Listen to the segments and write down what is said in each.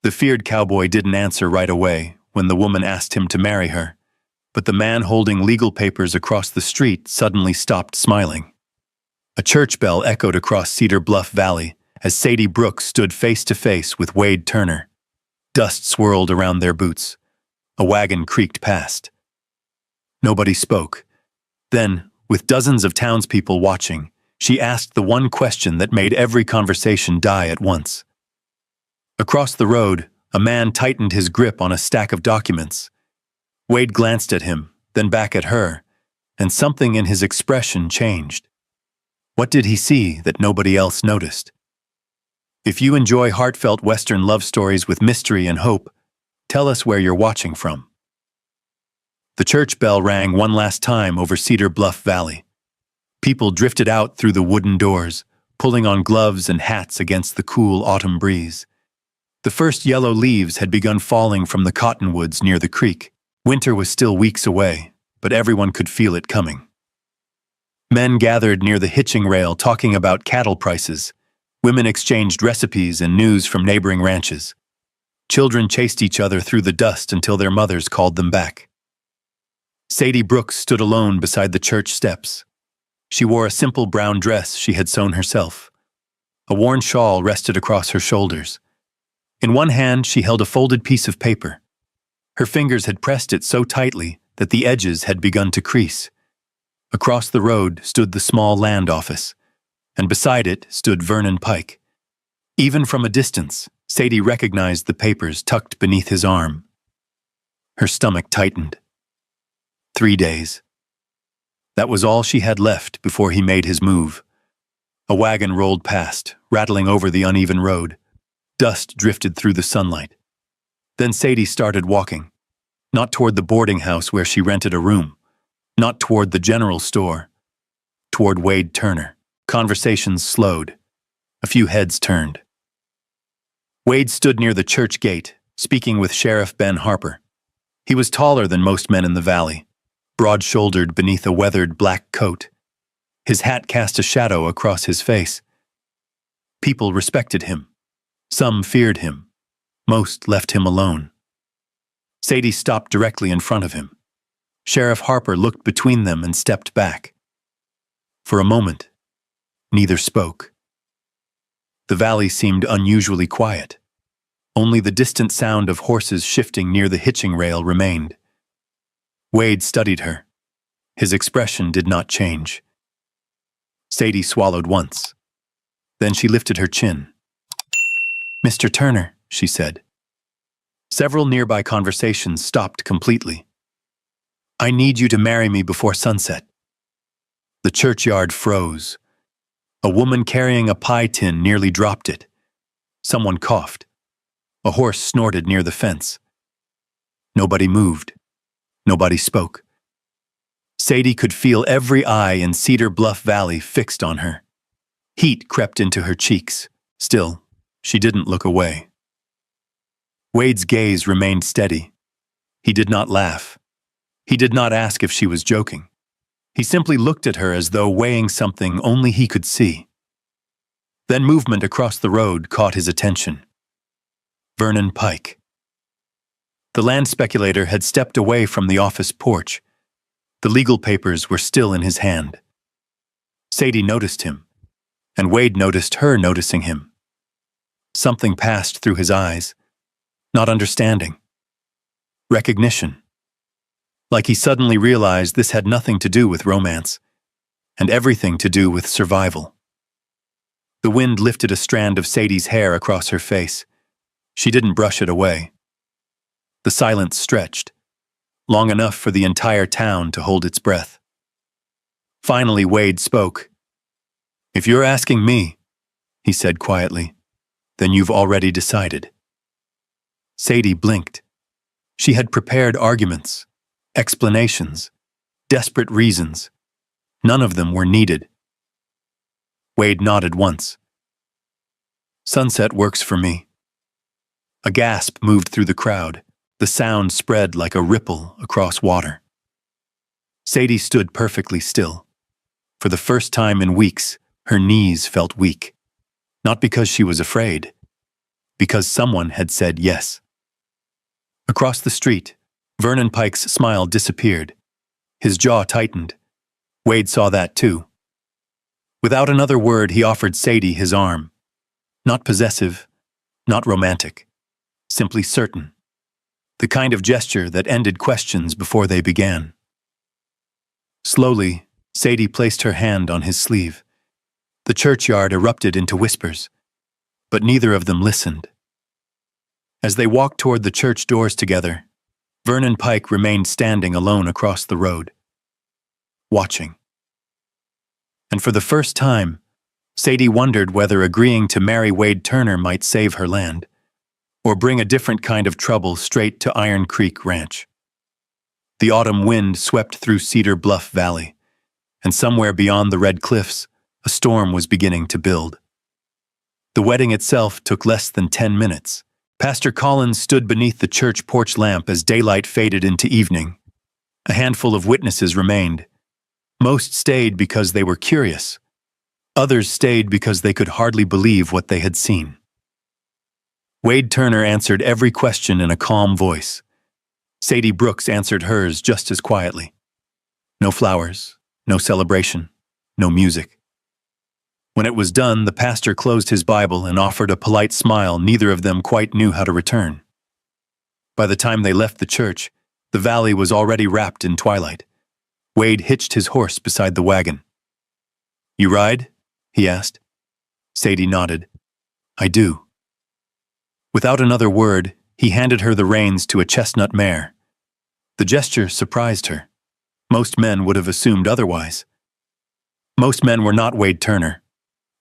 The feared cowboy didn't answer right away when the woman asked him to marry her, but the man holding legal papers across the street suddenly stopped smiling. A church bell echoed across Cedar Bluff Valley as Sadie Brooks stood face to face with Wade Turner. Dust swirled around their boots. A wagon creaked past. Nobody spoke. Then, with dozens of townspeople watching, she asked the one question that made every conversation die at once. Across the road, a man tightened his grip on a stack of documents. Wade glanced at him, then back at her, and something in his expression changed. What did he see that nobody else noticed? If you enjoy heartfelt Western love stories with mystery and hope, tell us where you're watching from. The church bell rang one last time over Cedar Bluff Valley. People drifted out through the wooden doors, pulling on gloves and hats against the cool autumn breeze. The first yellow leaves had begun falling from the cottonwoods near the creek. Winter was still weeks away, but everyone could feel it coming. Men gathered near the hitching rail talking about cattle prices. Women exchanged recipes and news from neighboring ranches. Children chased each other through the dust until their mothers called them back. Sadie Brooks stood alone beside the church steps. She wore a simple brown dress she had sewn herself. A worn shawl rested across her shoulders. In one hand, she held a folded piece of paper. Her fingers had pressed it so tightly that the edges had begun to crease. Across the road stood the small land office, and beside it stood Vernon Pike. Even from a distance, Sadie recognized the papers tucked beneath his arm. Her stomach tightened. 3 days. That was all she had left before he made his move. A wagon rolled past, rattling over the uneven road. Dust drifted through the sunlight. Then Sadie started walking, not toward the boarding house where she rented a room, not toward the general store, toward Wade Turner. Conversations slowed. A few heads turned. Wade stood near the church gate, speaking with Sheriff Ben Harper. He was taller than most men in the valley, broad-shouldered beneath a weathered black coat. His hat cast a shadow across his face. People respected him. Some feared him. Most left him alone. Sadie stopped directly in front of him. Sheriff Harper looked between them and stepped back. For a moment, neither spoke. The valley seemed unusually quiet. Only the distant sound of horses shifting near the hitching rail remained. Wade studied her. His expression did not change. Sadie swallowed once. Then she lifted her chin. "Mr. Turner," she said. Several nearby conversations stopped completely. "I need you to marry me before sunset." The churchyard froze. A woman carrying a pie tin nearly dropped it. Someone coughed. A horse snorted near the fence. Nobody moved. Nobody spoke. Sadie could feel every eye in Cedar Bluff Valley fixed on her. Heat crept into her cheeks. Still, she didn't look away. Wade's gaze remained steady. He did not laugh. He did not ask if she was joking. He simply looked at her as though weighing something only he could see. Then movement across the road caught his attention. Vernon Pike. The land speculator had stepped away from the office porch. The legal papers were still in his hand. Sadie noticed him, and Wade noticed her noticing him. Something passed through his eyes. Not understanding. Recognition. Like he suddenly realized this had nothing to do with romance, and everything to do with survival. The wind lifted a strand of Sadie's hair across her face. She didn't brush it away. The silence stretched, long enough for the entire town to hold its breath. Finally, Wade spoke. "If you're asking me," he said quietly, "then you've already decided." Sadie blinked. She had prepared arguments, explanations, desperate reasons. None of them were needed. Wade nodded once. "Sunset works for me." A gasp moved through the crowd. The sound spread like a ripple across water. Sadie stood perfectly still. For the first time in weeks, her knees felt weak. Not because she was afraid, because someone had said yes. Across the street, Vernon Pike's smile disappeared. His jaw tightened. Wade saw that too. Without another word, he offered Sadie his arm. Not possessive, not romantic, simply certain. The kind of gesture that ended questions before they began. Slowly, Sadie placed her hand on his sleeve. The churchyard erupted into whispers, but neither of them listened. As they walked toward the church doors together, Vernon Pike remained standing alone across the road, watching. And for the first time, Sadie wondered whether agreeing to marry Wade Turner might save her land, or bring a different kind of trouble straight to Iron Creek Ranch. The autumn wind swept through Cedar Bluff Valley, and somewhere beyond the red cliffs, a storm was beginning to build. The wedding itself took less than 10 minutes. Pastor Collins stood beneath the church porch lamp as daylight faded into evening. A handful of witnesses remained. Most stayed because they were curious. Others stayed because they could hardly believe what they had seen. Wade Turner answered every question in a calm voice. Sadie Brooks answered hers just as quietly. No flowers, no celebration, no music. When it was done, the pastor closed his Bible and offered a polite smile neither of them quite knew how to return. By the time they left the church, the valley was already wrapped in twilight. Wade hitched his horse beside the wagon. "You ride?" he asked. Sadie nodded. "I do." Without another word, he handed her the reins to a chestnut mare. The gesture surprised her. Most men would have assumed otherwise. Most men were not Wade Turner.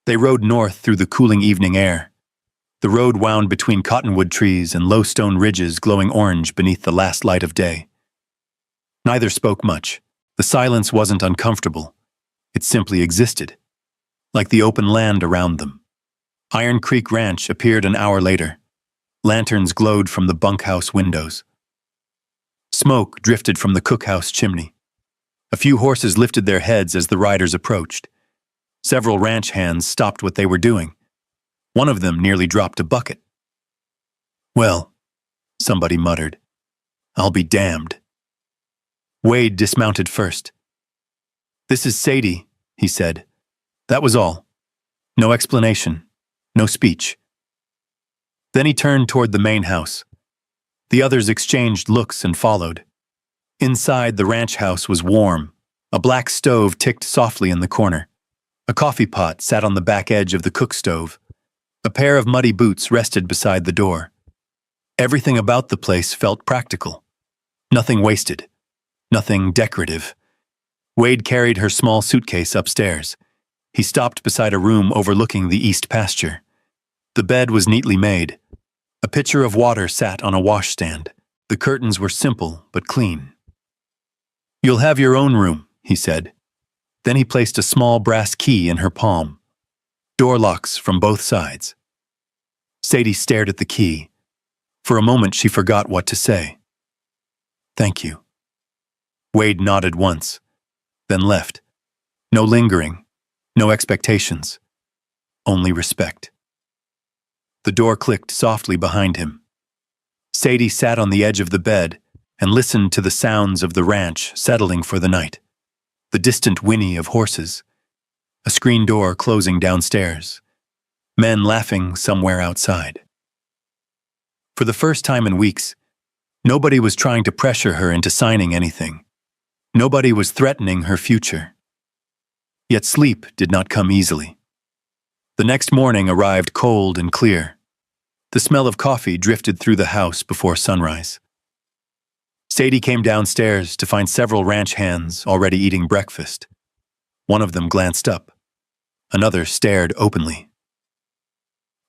They rode north through the cooling evening air. The road wound between cottonwood trees and low stone ridges glowing orange beneath the last light of day. Neither spoke much. The silence wasn't uncomfortable. It simply existed, like the open land around them. Iron Creek Ranch appeared an hour later. Lanterns glowed from the bunkhouse windows. Smoke drifted from the cookhouse chimney. A few horses lifted their heads as the riders approached. Several ranch hands stopped what they were doing. One of them nearly dropped a bucket. "Well," somebody muttered, "I'll be damned." Wade dismounted first. "This is Sadie," he said. That was all. No explanation, no speech. Then he turned toward the main house. The others exchanged looks and followed. Inside, the ranch house was warm. A black stove ticked softly in the corner. A coffee pot sat on the back edge of the cook stove. A pair of muddy boots rested beside the door. Everything about the place felt practical. Nothing wasted. Nothing decorative. Wade carried her small suitcase upstairs. He stopped beside a room overlooking the east pasture. The bed was neatly made. A pitcher of water sat on a washstand. The curtains were simple but clean. "You'll have your own room," he said. Then he placed a small brass key in her palm. Door locks from both sides. Sadie stared at the key. For a moment she forgot what to say. "Thank you." Wade nodded once, then left. No lingering, no expectations, only respect. The door clicked softly behind him. Sadie sat on the edge of the bed and listened to the sounds of the ranch settling for the night. The distant whinny of horses, a screen door closing downstairs, men laughing somewhere outside. For the first time in weeks, nobody was trying to pressure her into signing anything. Nobody was threatening her future. Yet sleep did not come easily. The next morning arrived cold and clear. The smell of coffee drifted through the house before sunrise. Sadie came downstairs to find several ranch hands already eating breakfast. One of them glanced up. Another stared openly.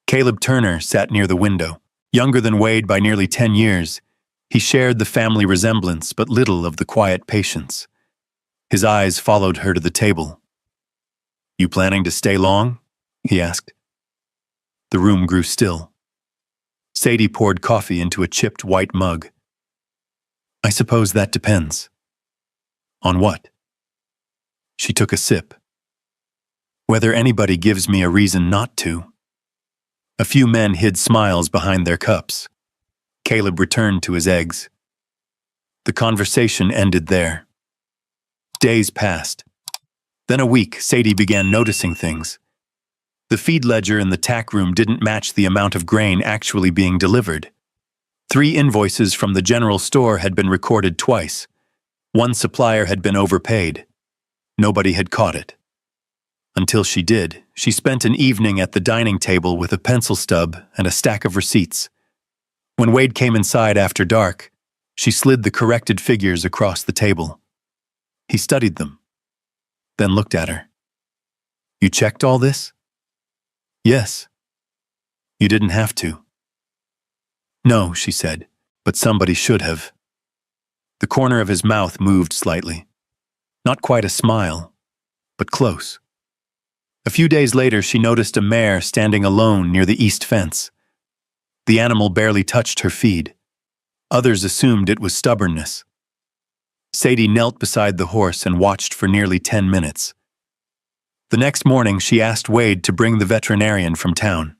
Caleb Turner sat near the window. Younger than Wade by nearly 10 years, he shared the family resemblance but little of the quiet patience. His eyes followed her to the table. "You planning to stay long?" he asked. The room grew still. Sadie poured coffee into a chipped white mug. "I suppose that depends." "On what?" She took a sip. "Whether anybody gives me a reason not to." A few men hid smiles behind their cups. Caleb returned to his eggs. The conversation ended there. Days passed. Then a week, Sadie began noticing things. The feed ledger in the tack room didn't match the amount of grain actually being delivered. 3 invoices from the general store had been recorded twice. 1 supplier had been overpaid. Nobody had caught it. Until she did, she spent an evening at the dining table with a pencil stub and a stack of receipts. When Wade came inside after dark, she slid the corrected figures across the table. He studied them, then looked at her. "You checked all this?" "Yes." "You didn't have to." "No," she said, "but somebody should have." The corner of his mouth moved slightly. Not quite a smile, but close. A few days later, she noticed a mare standing alone near the east fence. The animal barely touched her feed. Others assumed it was stubbornness. Sadie knelt beside the horse and watched for nearly 10 minutes. The next morning, she asked Wade to bring the veterinarian from town.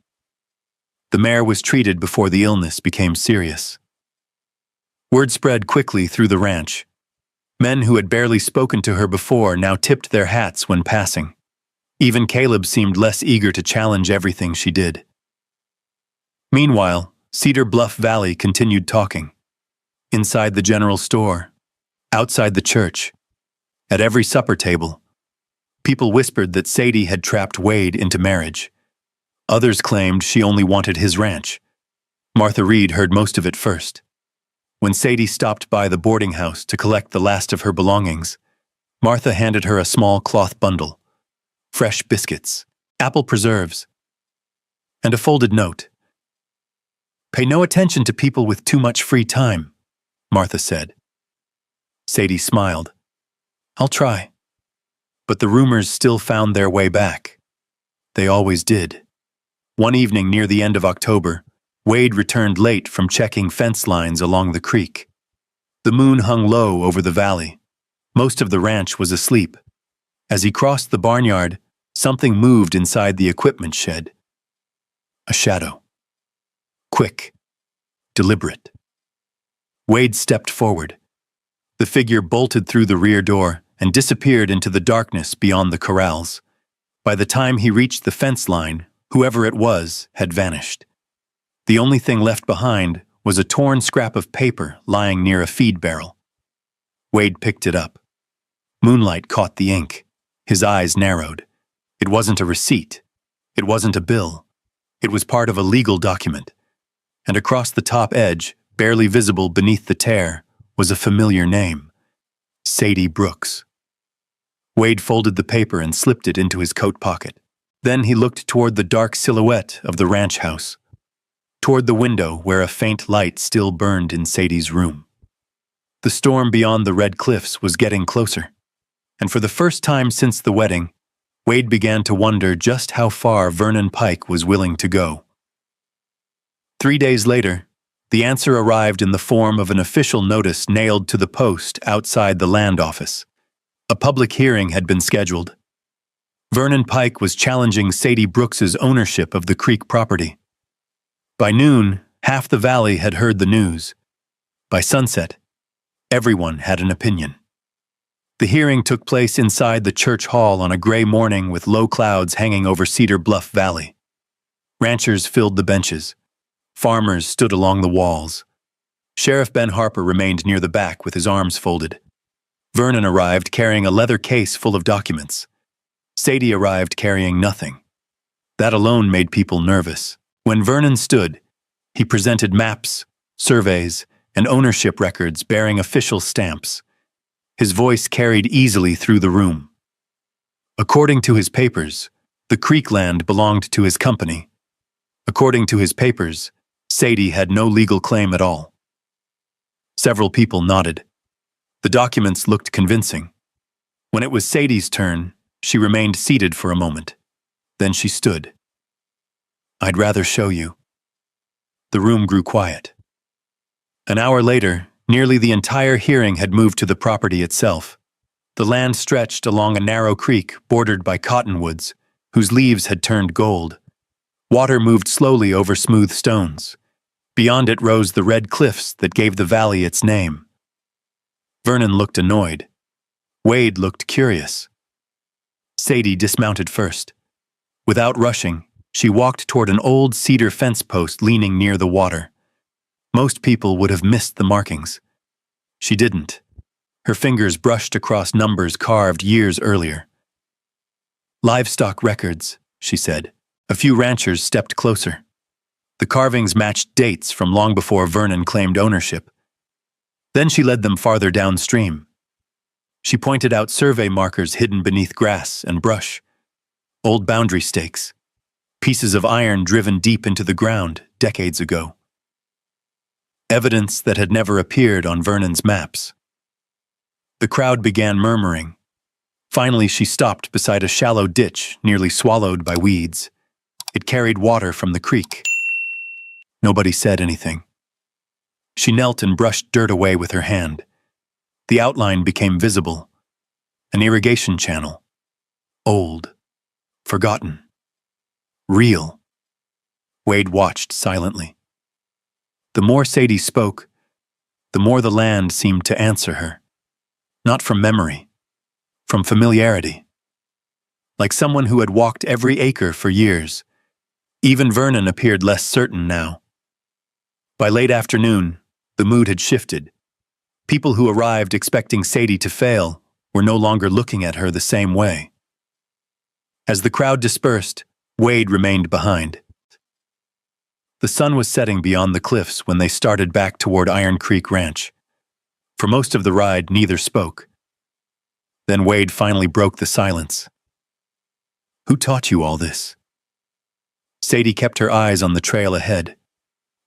The mare was treated before the illness became serious. Word spread quickly through the ranch. Men who had barely spoken to her before now tipped their hats when passing. Even Caleb seemed less eager to challenge everything she did. Meanwhile, Cedar Bluff Valley continued talking. Inside the general store, outside the church, at every supper table, people whispered that Sadie had trapped Wade into marriage. Others claimed she only wanted his ranch. Martha Reed heard most of it first. When Sadie stopped by the boarding house to collect the last of her belongings, Martha handed her a small cloth bundle, fresh biscuits, apple preserves, and a folded note. "Pay no attention to people with too much free time," Martha said. Sadie smiled. "I'll try." But the rumors still found their way back. They always did. One evening near the end of October, Wade returned late from checking fence lines along the creek. The moon hung low over the valley. Most of the ranch was asleep. As he crossed the barnyard, something moved inside the equipment shed. A shadow. Quick. Deliberate. Wade stepped forward. The figure bolted through the rear door and disappeared into the darkness beyond the corrals. By the time he reached the fence line, whoever it was had vanished. The only thing left behind was a torn scrap of paper lying near a feed barrel. Wade picked it up. Moonlight caught the ink. His eyes narrowed. It wasn't a receipt. It wasn't a bill. It was part of a legal document. And across the top edge, barely visible beneath the tear, was a familiar name. Sadie Brooks. Wade folded the paper and slipped it into his coat pocket. Then he looked toward the dark silhouette of the ranch house, toward the window where a faint light still burned in Sadie's room. The storm beyond the red cliffs was getting closer, and for the first time since the wedding, Wade began to wonder just how far Vernon Pike was willing to go. 3 days later, the answer arrived in the form of an official notice nailed to the post outside the land office. A public hearing had been scheduled. Vernon Pike was challenging Sadie Brooks's ownership of the creek property. By noon, half the valley had heard the news. By sunset, everyone had an opinion. The hearing took place inside the church hall on a gray morning with low clouds hanging over Cedar Bluff Valley. Ranchers filled the benches. Farmers stood along the walls. Sheriff Ben Harper remained near the back with his arms folded. Vernon arrived carrying a leather case full of documents. Sadie arrived carrying nothing. That alone made people nervous. When Vernon stood, he presented maps, surveys, and ownership records bearing official stamps. His voice carried easily through the room. According to his papers, the creek land belonged to his company. According to his papers, Sadie had no legal claim at all. Several people nodded. The documents looked convincing. When it was Sadie's turn, she remained seated for a moment. Then she stood. "I'd rather show you." The room grew quiet. An hour later, nearly the entire hearing had moved to the property itself. The land stretched along a narrow creek bordered by cottonwoods, whose leaves had turned gold. Water moved slowly over smooth stones. Beyond it rose the red cliffs that gave the valley its name. Vernon looked annoyed. Wade looked curious. Sadie dismounted first. Without rushing, she walked toward an old cedar fence post leaning near the water. Most people would have missed the markings. She didn't. Her fingers brushed across numbers carved years earlier. "Livestock records," she said. A few ranchers stepped closer. The carvings matched dates from long before Vernon claimed ownership. Then she led them farther downstream. She pointed out survey markers hidden beneath grass and brush. Old boundary stakes. Pieces of iron driven deep into the ground decades ago. Evidence that had never appeared on Vernon's maps. The crowd began murmuring. Finally, she stopped beside a shallow ditch nearly swallowed by weeds. It carried water from the creek. Nobody said anything. She knelt and brushed dirt away with her hand. The outline became visible. An irrigation channel. Old. Forgotten. Real. Wade watched silently. The more Sadie spoke, the more the land seemed to answer her. Not from memory, from familiarity. Like someone who had walked every acre for years. Even Vernon appeared less certain now. By late afternoon, the mood had shifted. People who arrived expecting Sadie to fail were no longer looking at her the same way. As the crowd dispersed, Wade remained behind. The sun was setting beyond the cliffs when they started back toward Iron Creek Ranch. For most of the ride, neither spoke. Then Wade finally broke the silence. "Who taught you all this?" Sadie kept her eyes on the trail ahead.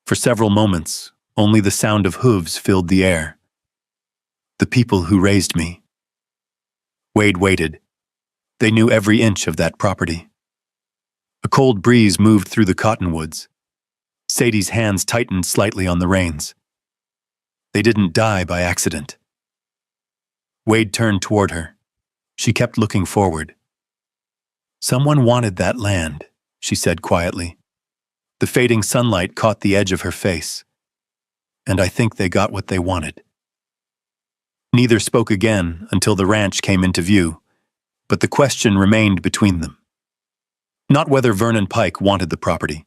For several moments, only the sound of hooves filled the air. "The people who raised me." Wade waited. They knew every inch of that property. A cold breeze moved through the cottonwoods. Sadie's hands tightened slightly on the reins. They didn't die by accident. Wade turned toward her. She kept looking forward. "Someone wanted that land," she said quietly. The fading sunlight caught the edge of her face. "And I think they got what they wanted." Neither spoke again until the ranch came into view, but the question remained between them. Not whether Vernon Pike wanted the property.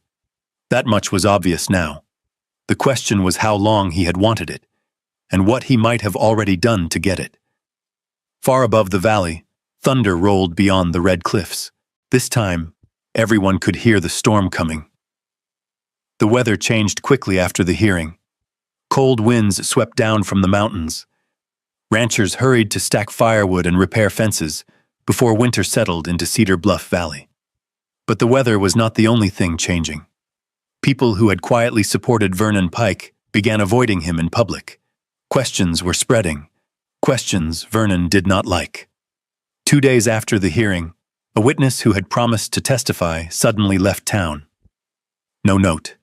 That much was obvious now. The question was how long he had wanted it, and what he might have already done to get it. Far above the valley, thunder rolled beyond the red cliffs. This time, everyone could hear the storm coming. The weather changed quickly after the hearing. Cold winds swept down from the mountains. Ranchers hurried to stack firewood and repair fences before winter settled into Cedar Bluff Valley. But the weather was not the only thing changing. People who had quietly supported Vernon Pike began avoiding him in public. Questions were spreading. Questions Vernon did not like. 2 days after the hearing, a witness who had promised to testify suddenly left town. No note.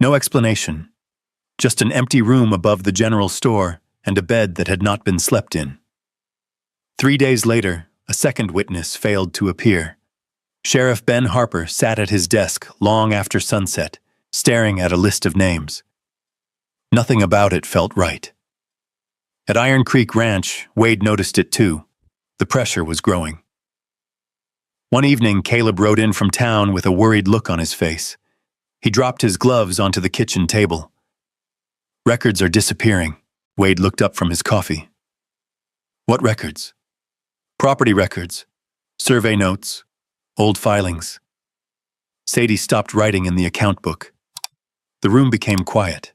No explanation. Just an empty room above the general store and a bed that had not been slept in. 3 days later, a second witness failed to appear. Sheriff Ben Harper sat at his desk long after sunset, staring at a list of names. Nothing about it felt right. At Iron Creek Ranch, Wade noticed it too. The pressure was growing. One evening, Caleb rode in from town with a worried look on his face. He dropped his gloves onto the kitchen table. "Records are disappearing." Wade looked up from his coffee. "What records?" "Property records, survey notes, old filings." Sadie stopped writing in the account book. The room became quiet.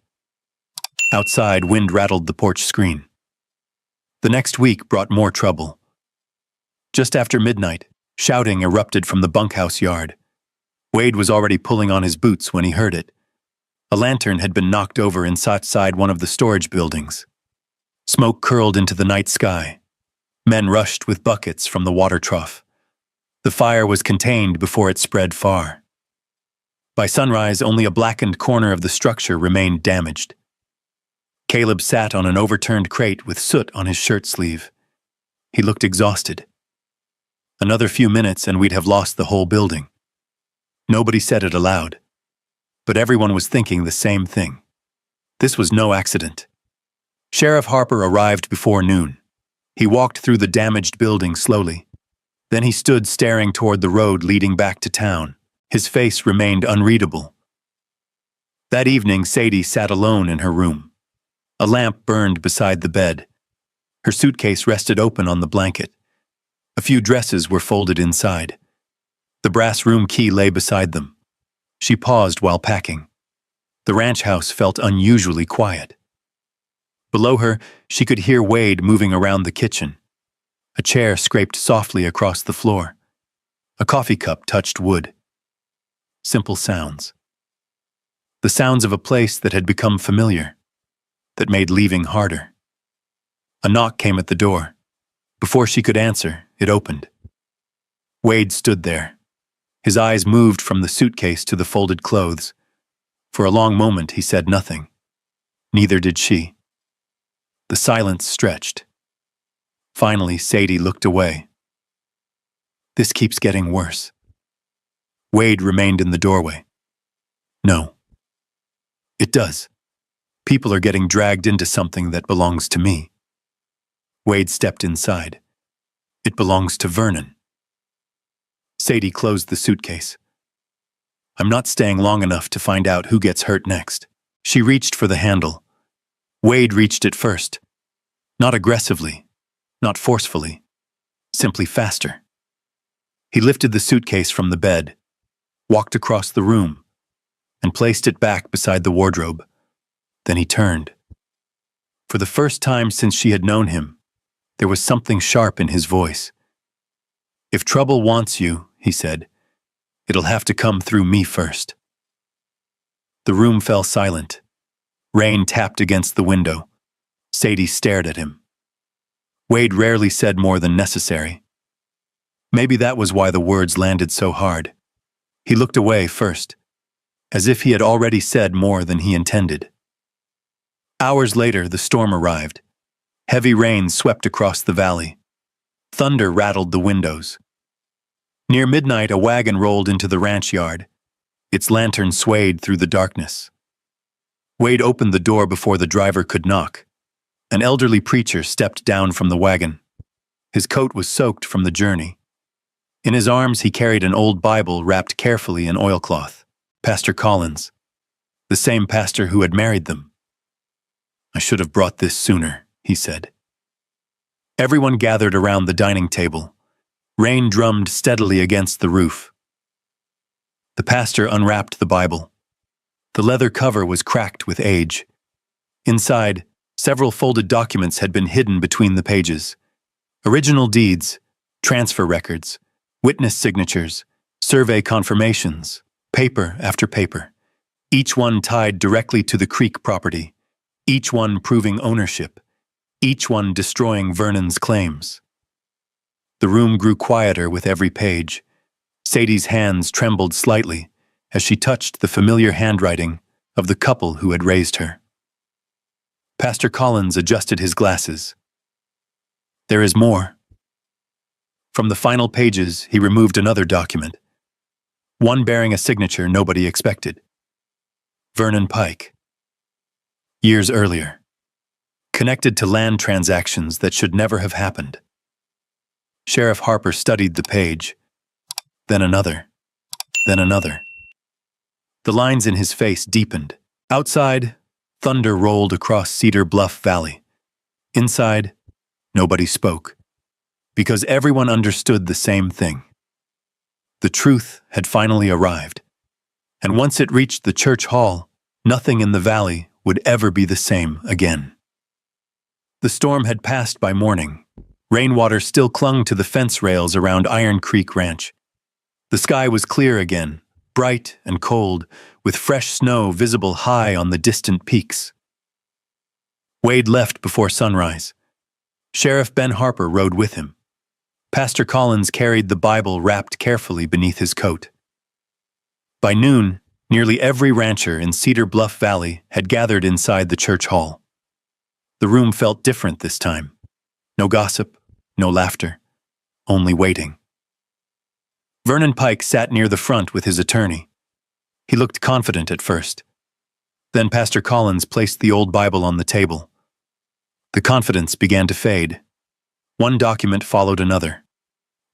Outside, wind rattled the porch screen. The next week brought more trouble. Just after midnight, shouting erupted from the bunkhouse yard. Wade was already pulling on his boots when he heard it. A lantern had been knocked over inside one of the storage buildings. Smoke curled into the night sky. Men rushed with buckets from the water trough. The fire was contained before it spread far. By sunrise, only a blackened corner of the structure remained damaged. Caleb sat on an overturned crate with soot on his shirt sleeve. He looked exhausted. Another few minutes and we'd have lost the whole building. Nobody said it aloud, but everyone was thinking the same thing. This was no accident. Sheriff Harper arrived before noon. He walked through the damaged building slowly. Then he stood staring toward the road leading back to town. His face remained unreadable. That evening, Sadie sat alone in her room. A lamp burned beside the bed. Her suitcase rested open on the blanket. A few dresses were folded inside. The brass room key lay beside them. She paused while packing. The ranch house felt unusually quiet. Below her, she could hear Wade moving around the kitchen. A chair scraped softly across the floor. A coffee cup touched wood. Simple sounds. The sounds of a place that had become familiar, that made leaving harder. A knock came at the door. Before she could answer, it opened. Wade stood there. His eyes moved from the suitcase to the folded clothes. For a long moment, he said nothing. Neither did she. The silence stretched. Finally, Sadie looked away. This keeps getting worse. Wade remained in the doorway. No. It does. People are getting dragged into something that belongs to me. Wade stepped inside. It belongs to Vernon. Sadie closed the suitcase. I'm not staying long enough to find out who gets hurt next. She reached for the handle. Wade reached it first. Not aggressively, not forcefully, simply faster. He lifted the suitcase from the bed, walked across the room, and placed it back beside the wardrobe. Then he turned. For the first time since she had known him, there was something sharp in his voice. If trouble wants you, he said, it'll have to come through me first. The room fell silent. Rain tapped against the window. Sadie stared at him. Wade rarely said more than necessary. Maybe that was why the words landed so hard. He looked away first, as if he had already said more than he intended. Hours later, the storm arrived. Heavy rain swept across the valley. Thunder rattled the windows. Near midnight, a wagon rolled into the ranch yard. Its lantern swayed through the darkness. Wade opened the door before the driver could knock. An elderly preacher stepped down from the wagon. His coat was soaked from the journey. In his arms, he carried an old Bible wrapped carefully in oilcloth. Pastor Collins, the same pastor who had married them. I should have brought this sooner, he said. Everyone gathered around the dining table. Rain drummed steadily against the roof. The pastor unwrapped the Bible. The leather cover was cracked with age. Inside, several folded documents had been hidden between the pages. Original deeds, transfer records, witness signatures, survey confirmations, paper after paper, each one tied directly to the Creek property, each one proving ownership, each one destroying Vernon's claims. The room grew quieter with every page. Sadie's hands trembled slightly as she touched the familiar handwriting of the couple who had raised her. Pastor Collins adjusted his glasses. There is more. From the final pages, he removed another document, one bearing a signature nobody expected. Vernon Pike. Years earlier. Connected to land transactions that should never have happened. Sheriff Harper studied the page, then another, then another. The lines in his face deepened. Outside, thunder rolled across Cedar Bluff Valley. Inside, nobody spoke, because everyone understood the same thing. The truth had finally arrived, and once it reached the church hall, nothing in the valley would ever be the same again. The storm had passed by morning. Rainwater still clung to the fence rails around Iron Creek Ranch. The sky was clear again, bright and cold, with fresh snow visible high on the distant peaks. Wade left before sunrise. Sheriff Ben Harper rode with him. Pastor Collins carried the Bible wrapped carefully beneath his coat. By noon, nearly every rancher in Cedar Bluff Valley had gathered inside the church hall. The room felt different this time. No gossip, no laughter, only waiting. Vernon Pike sat near the front with his attorney. He looked confident at first. Then Pastor Collins placed the old Bible on the table. The confidence began to fade. One document followed another.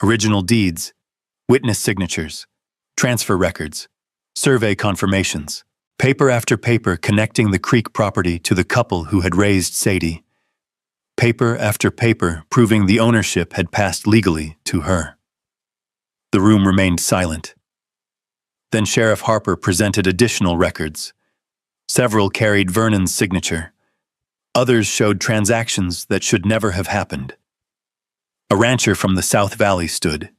Original deeds, witness signatures, transfer records, survey confirmations, paper after paper connecting the Creek property to the couple who had raised Sadie. Paper after paper proving the ownership had passed legally to her. The room remained silent. Then Sheriff Harper presented additional records. Several carried Vernon's signature. Others showed transactions that should never have happened. A rancher from the South Valley stood.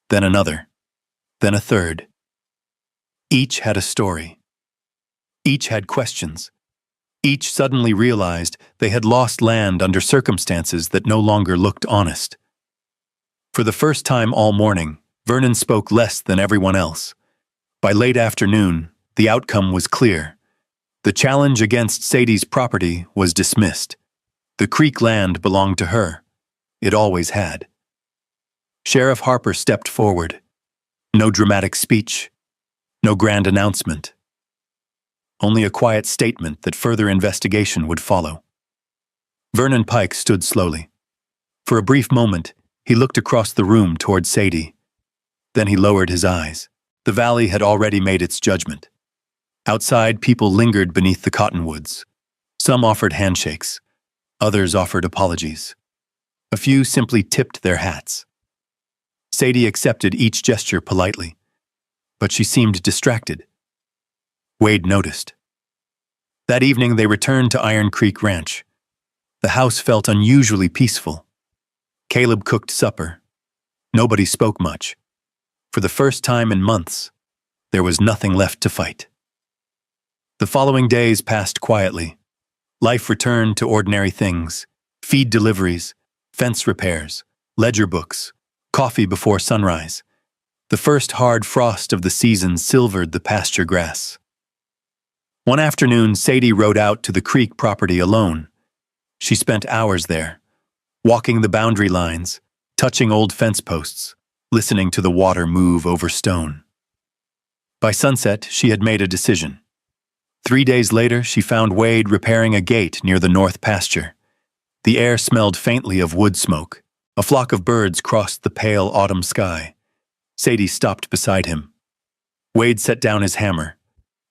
Then another. Then a third. Each had a story. Each had questions. Each suddenly realized they had lost land under circumstances that no longer looked honest. For the first time all morning, Vernon spoke less than everyone else. By late afternoon, the outcome was clear. The challenge against Sadie's property was dismissed. The Creek land belonged to her. It always had. Sheriff Harper stepped forward. No dramatic speech. No grand announcement. Only a quiet statement that further investigation would follow. Vernon Pike stood slowly. For a brief moment, he looked across the room toward Sadie. Then he lowered his eyes. The valley had already made its judgment. Outside, people lingered beneath the cottonwoods. Some offered handshakes. Others offered apologies. A few simply tipped their hats. Sadie accepted each gesture politely, but she seemed distracted. Wade noticed. That evening they returned to Iron Creek Ranch. The house felt unusually peaceful. Caleb cooked supper. Nobody spoke much. For the first time in months, there was nothing left to fight. The following days passed quietly. Life returned to ordinary things: feed deliveries, fence repairs, ledger books, coffee before sunrise. The first hard frost of the season silvered the pasture grass. One afternoon, Sadie rode out to the Creek property alone. She spent hours there, walking the boundary lines, touching old fence posts, listening to the water move over stone. By sunset, she had made a decision. 3 days later, she found Wade repairing a gate near the north pasture. The air smelled faintly of wood smoke. A flock of birds crossed the pale autumn sky. Sadie stopped beside him. Wade set down his hammer.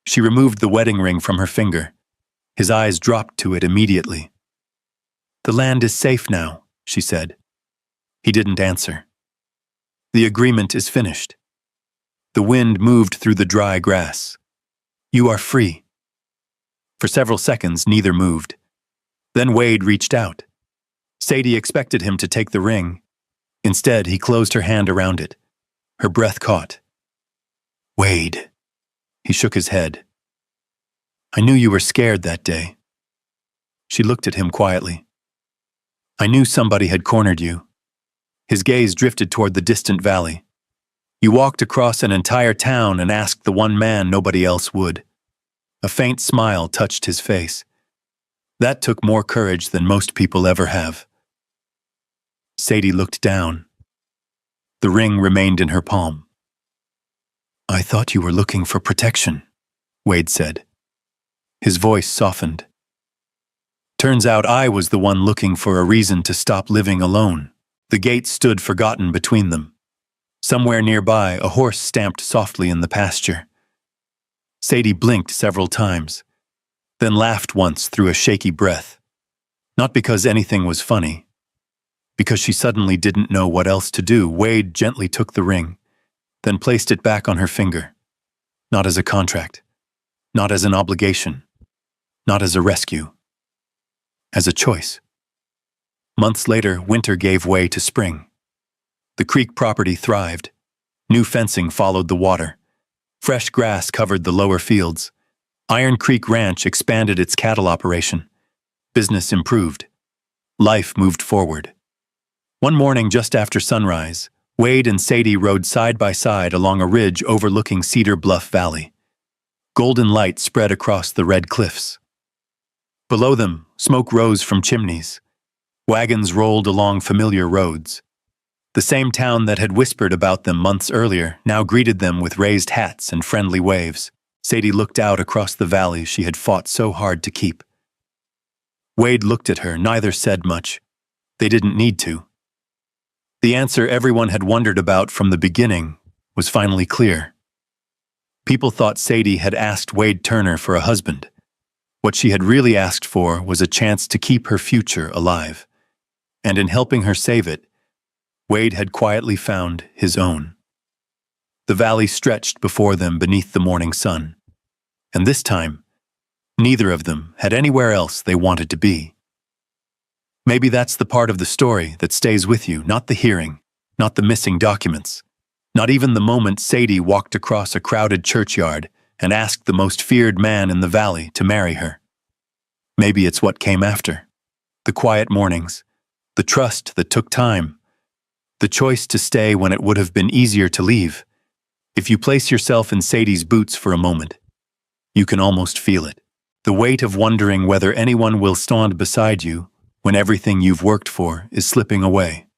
She removed the wedding ring from her finger. His eyes dropped to it immediately. "The land is safe now," she said. He didn't answer. "The agreement is finished." The wind moved through the dry grass. "You are free." For several seconds, neither moved. Then Wade reached out. Sadie expected him to take the ring. Instead, he closed her hand around it. Her breath caught. "Wade." He shook his head. "I knew you were scared that day." She looked at him quietly. "I knew somebody had cornered you." His gaze drifted toward the distant valley. "You walked across an entire town and asked the one man nobody else would." A faint smile touched his face. "That took more courage than most people ever have." Sadie looked down. The ring remained in her palm. "I thought you were looking for protection," Wade said. His voice softened. "Turns out I was the one looking for a reason to stop living alone." The gate stood forgotten between them. Somewhere nearby, a horse stamped softly in the pasture. Sadie blinked several times, then laughed once through a shaky breath. Not because anything was funny, because she suddenly didn't know what else to do. Wade gently took the ring, then placed it back on her finger. Not as a contract, not as an obligation, not as a rescue, as a choice. Months later, winter gave way to spring. The Creek property thrived. New fencing followed the water. Fresh grass covered the lower fields. Iron Creek Ranch expanded its cattle operation. Business improved. Life moved forward. One morning just after sunrise, Wade and Sadie rode side by side along a ridge overlooking Cedar Bluff Valley. Golden light spread across the red cliffs. Below them, smoke rose from chimneys. Wagons rolled along familiar roads. The same town that had whispered about them months earlier now greeted them with raised hats and friendly waves. Sadie looked out across the valley she had fought so hard to keep. Wade looked at her, neither said much. They didn't need to. The answer everyone had wondered about from the beginning was finally clear. People thought Sadie had asked Wade Turner for a husband. What she had really asked for was a chance to keep her future alive. And in helping her save it, Wade had quietly found his own. The valley stretched before them beneath the morning sun. And this time, neither of them had anywhere else they wanted to be. Maybe that's the part of the story that stays with you, not the hearing, not the missing documents, not even the moment Sadie walked across a crowded churchyard and asked the most feared man in the valley to marry her. Maybe it's what came after. The quiet mornings, the trust that took time, the choice to stay when it would have been easier to leave. If you place yourself in Sadie's boots for a moment, you can almost feel it. The weight of wondering whether anyone will stand beside you when everything you've worked for is slipping away.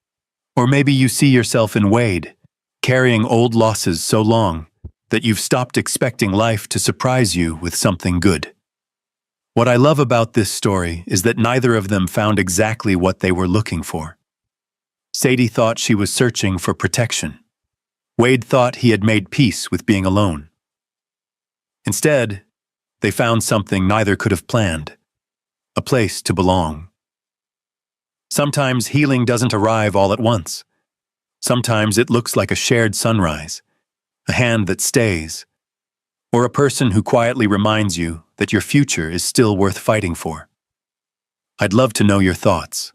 Or maybe you see yourself in Wade, carrying old losses so long that you've stopped expecting life to surprise you with something good. What I love about this story is that neither of them found exactly what they were looking for. Sadie thought she was searching for protection. Wade thought he had made peace with being alone. Instead, they found something neither could have planned: a place to belong. Sometimes healing doesn't arrive all at once. Sometimes it looks like a shared sunrise, a hand that stays, or a person who quietly reminds you that your future is still worth fighting for. I'd love to know your thoughts.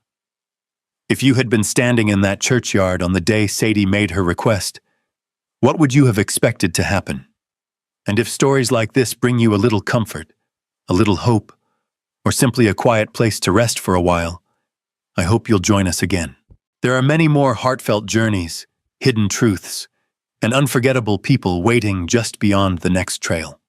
If you had been standing in that churchyard on the day Sadie made her request, what would you have expected to happen? And if stories like this bring you a little comfort, a little hope, or simply a quiet place to rest for a while, I hope you'll join us again. There are many more heartfelt journeys, hidden truths, and unforgettable people waiting just beyond the next trail.